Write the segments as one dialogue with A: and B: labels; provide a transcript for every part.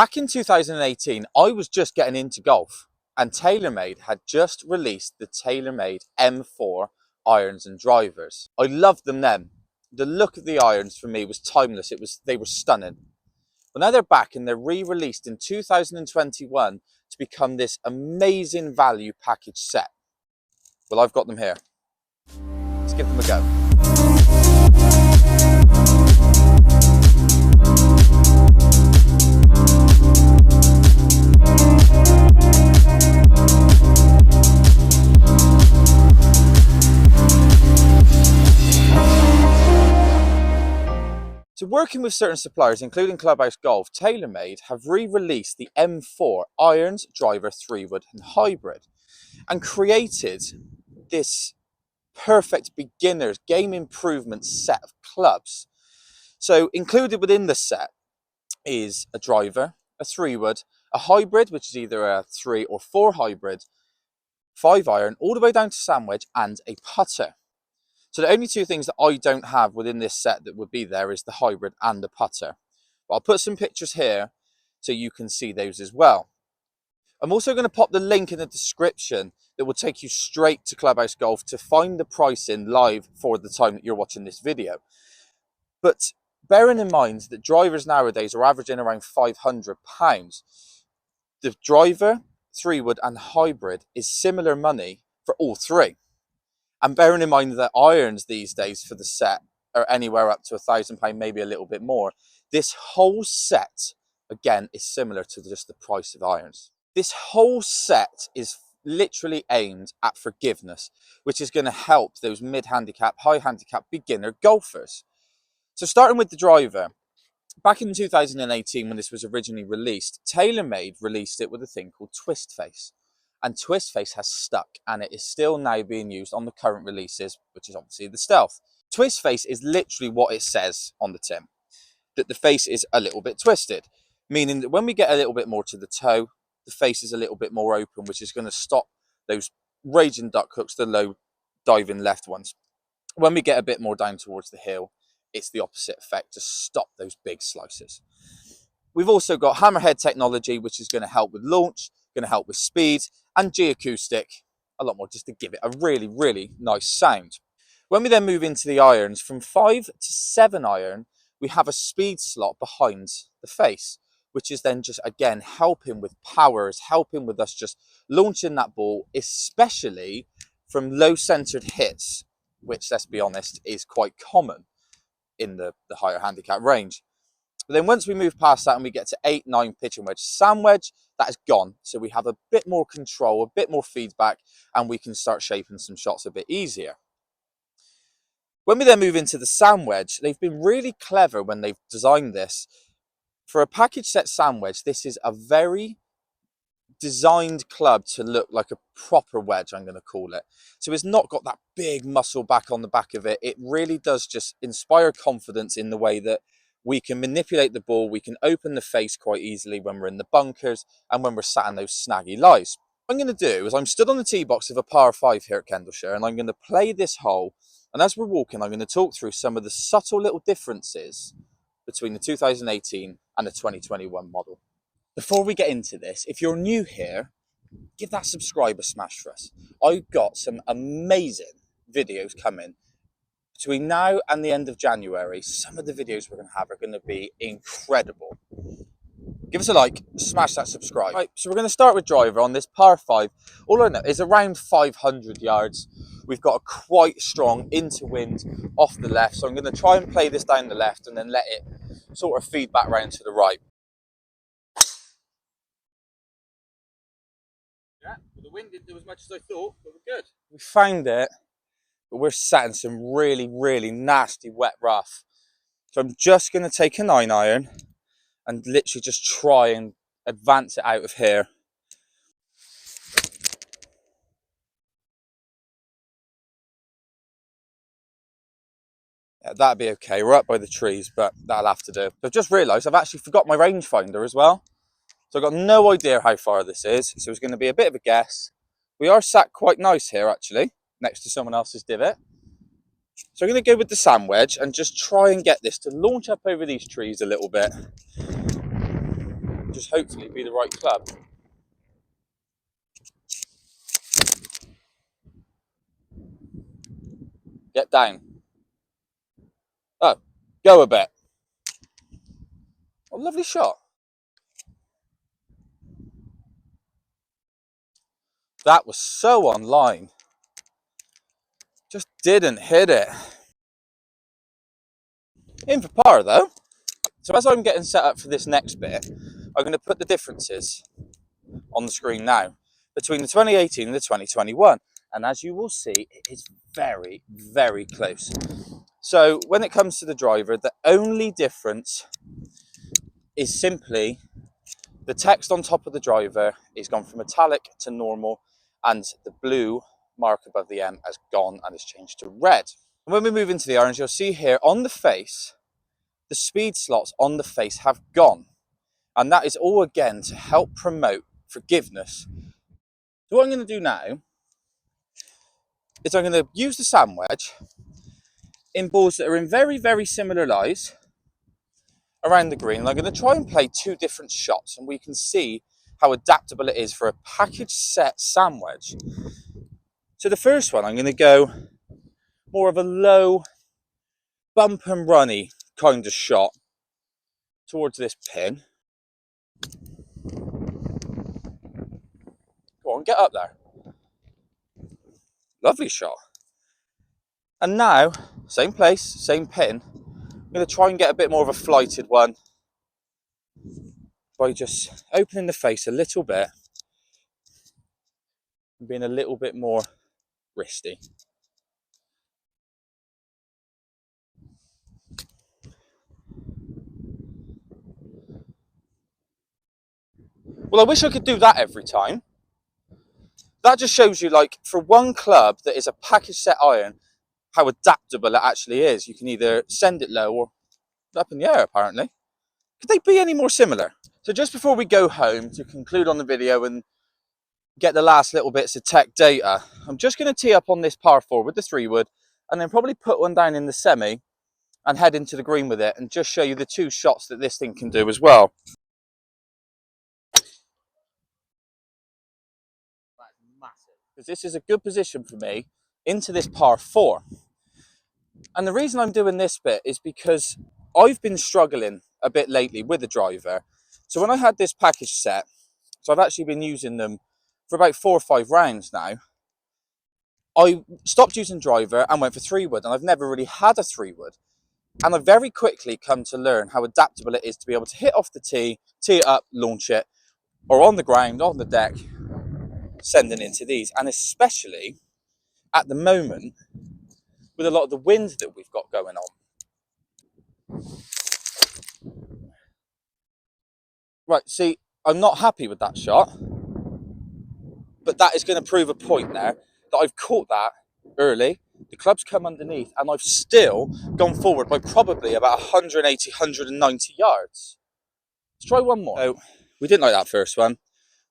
A: Back in 2018, I was just getting into golf, and Taylormade had just released the Taylormade M4 irons and drivers. I loved them then. The look of the irons for me was timeless. They were stunning. But now they're back and they're re-released in 2021 to become this amazing value package set. Well, I've got them here. Let's give them a go. So working with certain suppliers, including Clubhouse Golf, Taylormade have re-released the M4 Irons, Driver, 3-wood and Hybrid and created this perfect beginner's game improvement set of clubs. So included within the set is a driver, a 3-wood, a hybrid, which is either a 3 or 4 hybrid, 5-iron, all the way down to sandwich, and a putter. So the only two things that I don't have within this set that would be there is the hybrid and the putter. But I'll put some pictures here so you can see those as well. I'm also going to pop the link in the description that will take you straight to Clubhouse Golf to find the pricing live for the time that you're watching this video. But bearing in mind that drivers nowadays are averaging around £500, the driver, 3-wood and hybrid is similar money for all three. And bearing in mind that irons these days for the set are anywhere up to £1,000, maybe a little bit more, this whole set, again, is similar to just the price of irons. This whole set is literally aimed at forgiveness, which is going to help those mid-handicap, high-handicap beginner golfers. So starting with the driver, back in 2018 when this was originally released, Taylormade released it with a thing called Twist Face. And Twist Face has stuck, and it is still now being used on the current releases, which is obviously the Stealth. Twist Face is literally what it says on the tin, that the face is a little bit twisted, meaning that when we get a little bit more to the toe, the face is a little bit more open, which is going to stop those raging duck hooks, the low diving left ones. When we get a bit more down towards the heel, it's the opposite effect, to stop those big slices. We've also got hammerhead technology, which is going to help with launch, going to help with speed, and G-acoustic, a lot more, just to give it a really, really nice sound. When we then move into the irons, from 5 to 7 iron, we have a speed slot behind the face, which is then just, again, helping with powers, helping with us just launching that ball, especially from low-centered hits, which, let's be honest, is quite common in the higher handicap range. But then once we move past that and we get to 8, 9 pitch and wedge, sand wedge, that is gone. So we have a bit more control, a bit more feedback, and we can start shaping some shots a bit easier. When we then move into the sand wedge, they've been really clever when they've designed this. For a package set sand wedge, this is a very designed club to look like a proper wedge, I'm going to call it. So it's not got that big muscle back on the back of it. It really does just inspire confidence in the way that we can manipulate the ball, we can open the face quite easily when we're in the bunkers and when we're sat in those snaggy lies. What I'm going to do is I'm stood on the tee box of a par 5 here at Kendalshire, and I'm going to play this hole, and as we're walking I'm going to talk through some of the subtle little differences between the 2018 and the 2021 model. Before we get into this, if you're new here, give that subscriber smash for us. I've got some amazing videos coming between now and the end of January. Some of the videos we're going to have are going to be incredible. Give us a like, smash that subscribe. Right, so we're going to start with driver on this par 5. All I know is around 500 yards. We've got a quite strong into wind off the left, so I'm going to try and play this down the left and then let it sort of feed back round to the right. Yeah, well, the wind didn't do as much as I thought, but we're good. We found it, but we're sat in some really, really nasty wet rough. So I'm just going to take a 9-iron and literally just try and advance it out of here. Yeah, that'd be okay. We're up by the trees, but that'll have to do. I've just realised I've actually forgot my rangefinder as well. So I've got no idea how far this is. So it's going to be a bit of a guess. We are sat quite nice here, actually, next to someone else's divot. So I'm going to go with the sand wedge and just try and get this to launch up over these trees a little bit. just hopefully be the right club. Get down. Oh, go a bit. Oh, lovely shot. That was so online. Just didn't hit it. In for par though. So as I'm getting set up for this next bit, I'm going to put the differences on the screen now between the 2018 and the 2021. And as you will see, it is very, very close. So when it comes to the driver, the only difference is simply the text on top of the driver is gone from metallic to normal, and the blue mark above the M has gone and is changed to red. And when we move into the irons, you'll see here on the face, the speed slots on the face have gone. And that is all again to help promote forgiveness. So what I'm going to do now is I'm going to use the sand wedge in balls that are in very, very similar lies around the green. And I'm going to try and play two different shots, and we can see how adaptable it is for a package set sand wedge. So the first one, I'm going to go more of a low bump and runny kind of shot towards this pin. Go on, get up there. Lovely shot. And now, same place, same pin. I'm going to try and get a bit more of a flighted one by just opening the face a little bit and being a little bit more wristy. Well, I wish I could do that every time. That just shows you, like, for one club that is a package set iron, how adaptable it actually is. You can either send it low or up in the air, apparently. Could they be any more similar? So just before we go home to conclude on the video and get the last little bits of tech data, I'm just going to tee up on this par 4 with the 3-wood and then probably put one down in the semi and head into the green with it and just show you the two shots that this thing can do as well. That's massive, because this is a good position for me into this par 4. And the reason I'm doing this bit is because I've been struggling a bit lately with the driver. So when I had this package set, so I've actually been using them for about 4 or 5 rounds now, I stopped using driver and went for 3-wood, and I've never really had a 3-wood. And I've very quickly come to learn how adaptable it is to be able to hit off the tee it up, launch it, or on the ground, on the deck, sending into these. And especially at the moment, with a lot of the wind that we've got going on. Right, see, I'm not happy with that shot, but that is going to prove a point there, that I've caught that early, the club's come underneath, and I've still gone forward by probably about 180, 190 yards. Let's try one more. So, we didn't like that first one,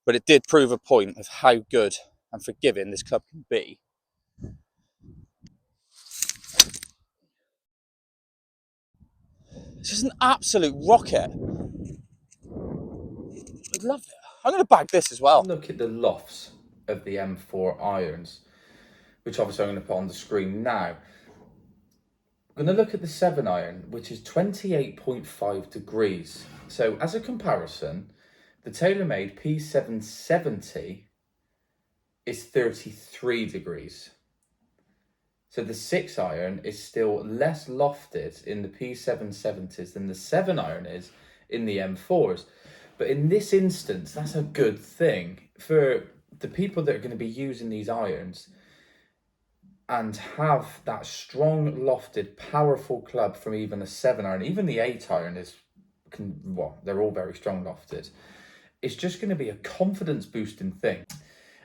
A: but it did prove a point of how good and forgiving this club can be. This is an absolute rocket. I love it. I'm going to bag this as well.
B: Look at the lofts of the M4 Irons, which obviously I'm going to put on the screen now. I'm going to look at the 7-iron, which is 28.5 degrees. So as a comparison, the Taylormade P770 is 33 degrees. So the 6-iron is still less lofted in the P770s than the 7-iron is in the M4s. But in this instance, that's a good thing for the people that are going to be using these irons and have that strong, lofted, powerful club from even a 7-iron. Even the 8-iron they're all very strong lofted. It's just going to be a confidence boosting thing.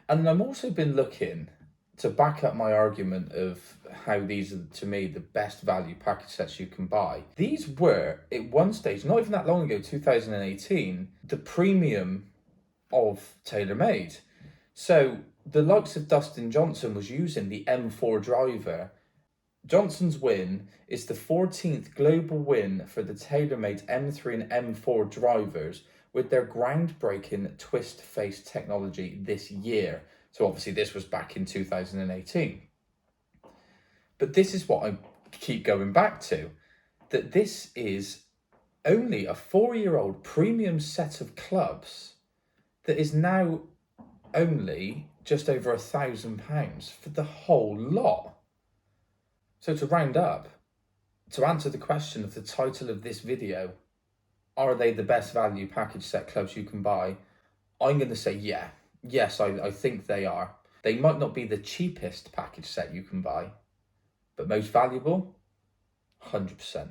B: And I've also been looking to back up my argument of how these are, to me, the best value package sets you can buy. These were, at one stage, not even that long ago, 2018, the premium of Taylormade. So the likes of Dustin Johnson was using the M4 driver. Johnson's win is the 14th global win for the Taylormade M3 and M4 drivers, with their groundbreaking twist face technology this year. So obviously this was back in 2018. But this is what I keep going back to, that this is only a 4-year-old premium set of clubs that is now only just over £1,000 for the whole lot. So to round up, to answer the question of the title of this video, are they the best value package set clubs you can buy? I'm going to say yes, I think they are. They might not be the cheapest package set you can buy, but most valuable, 100%.